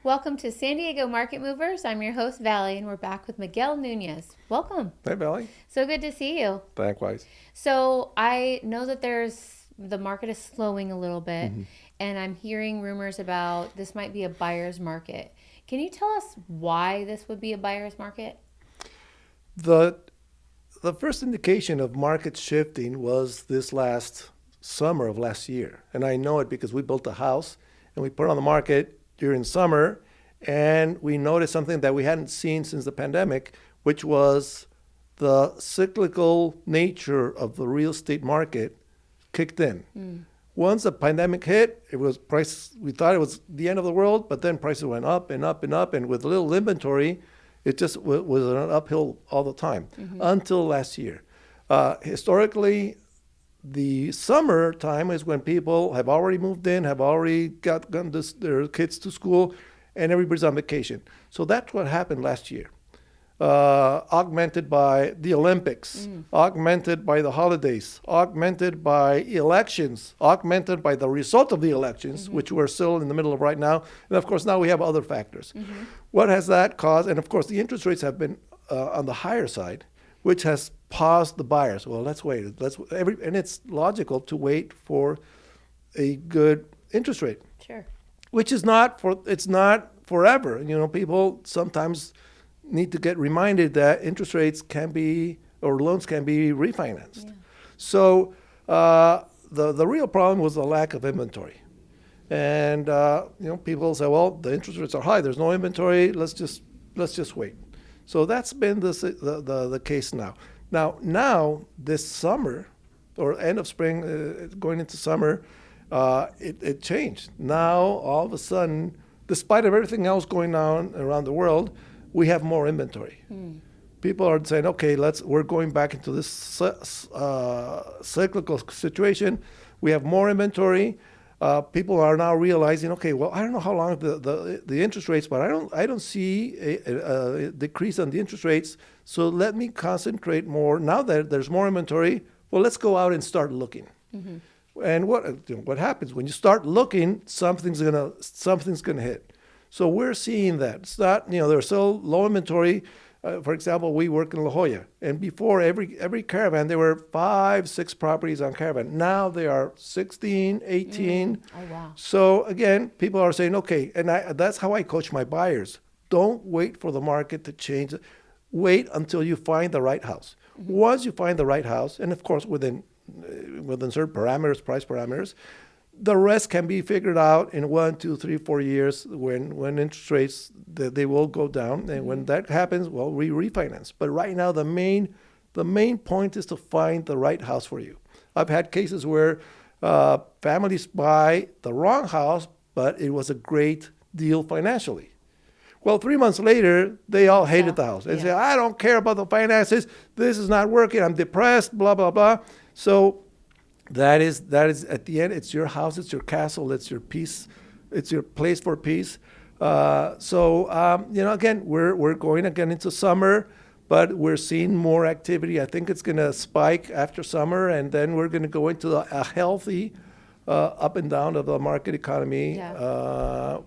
Welcome to San Diego Market Movers. I'm your host, Valley, and we're back with Miguel Nunez. Welcome. Hey, Valley. So good to see you. Likewise. So I know that the market is slowing a little bit, Mm-hmm. and I'm hearing rumors about this might be a buyer's market. Can you tell us why this would be a buyer's market? The the first indication of market shifting was this last summer of last year. And I know it because we built a house and we put it on the market during summer, and we noticed something that we hadn't seen since the pandemic, which was the cyclical nature of the real estate market kicked in. Once the pandemic hit, it was price. We thought it was the end of the world, but then prices went up and up and up, and with little inventory, it just was an uphill all the time until last year. Historically, the summer time is when people have already moved in, have already gotten their kids to school, and everybody's on vacation. So that's what happened last year. Augmented by the Olympics, augmented by the holidays, augmented by elections, augmented by the result of the elections, which we're still in the middle of right now. And of course, now we have other factors. What has that caused? And of course, the interest rates have been on the higher side, which has paused the buyers. Well, let's wait. And it's logical to wait for a good interest rate, Sure. which is it's not forever. People sometimes need to get reminded that interest rates can be, or loans can be refinanced. Yeah. So the real problem was the lack of inventory. And people say, well, the interest rates are high. There's no inventory. Let's just wait. So that's been the case now. Now this summer, or end of spring, going into summer, it changed. Now all of a sudden, despite of everything else going on around the world, we have more inventory. People are saying, okay, we're going back into this cyclical situation. We have more inventory. People are now realizing, okay, well, I don't know how long the interest rates, but I don't see a decrease on the interest rates. So let me concentrate more. Now that there's more inventory, well, let's go out and start looking. And what happens when you start looking? Something's gonna hit. So we're seeing that. It's not, there's still low inventory. For example, we work in La Jolla, and before every caravan, there were 5, 6 properties on caravan. Now there are 16, 18. Oh, wow. So again, people are saying, okay, and that's how I coach my buyers. Don't wait for the market to change. Wait until you find the right house. Once you find the right house, and of course within certain parameters, price parameters, the rest can be figured out in 1, 2, 3, 4 years when interest rates they will go down, and when that happens, well, we refinance. But right now, the main point is to find the right house for you. I've had cases where families buy the wrong house, but it was a great deal financially. Well, 3 months later, they all hated the house. They say, I don't care about the finances. This is not working. I'm depressed, blah, blah, blah. So that is at the end, it's your house, it's your castle, it's your peace, it's your place for peace. Again, we're going again into summer, but we're seeing more activity. I think it's going to spike after summer, and then we're going to go into a healthy up and down of the market economy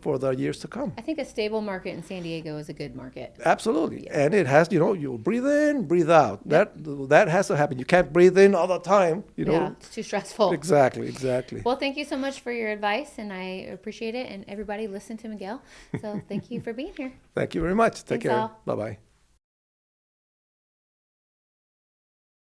for the years to come. I think a stable market in San Diego is a good market. Absolutely. And it has, you'll breathe in, breathe out. That has to happen. You can't breathe in all the time, Yeah, it's too stressful. Exactly. Well, thank you so much for your advice, and I appreciate it. And everybody listen to Miguel. So thank you for being here. Thank you very much. Take Thanks care. all. Bye-bye.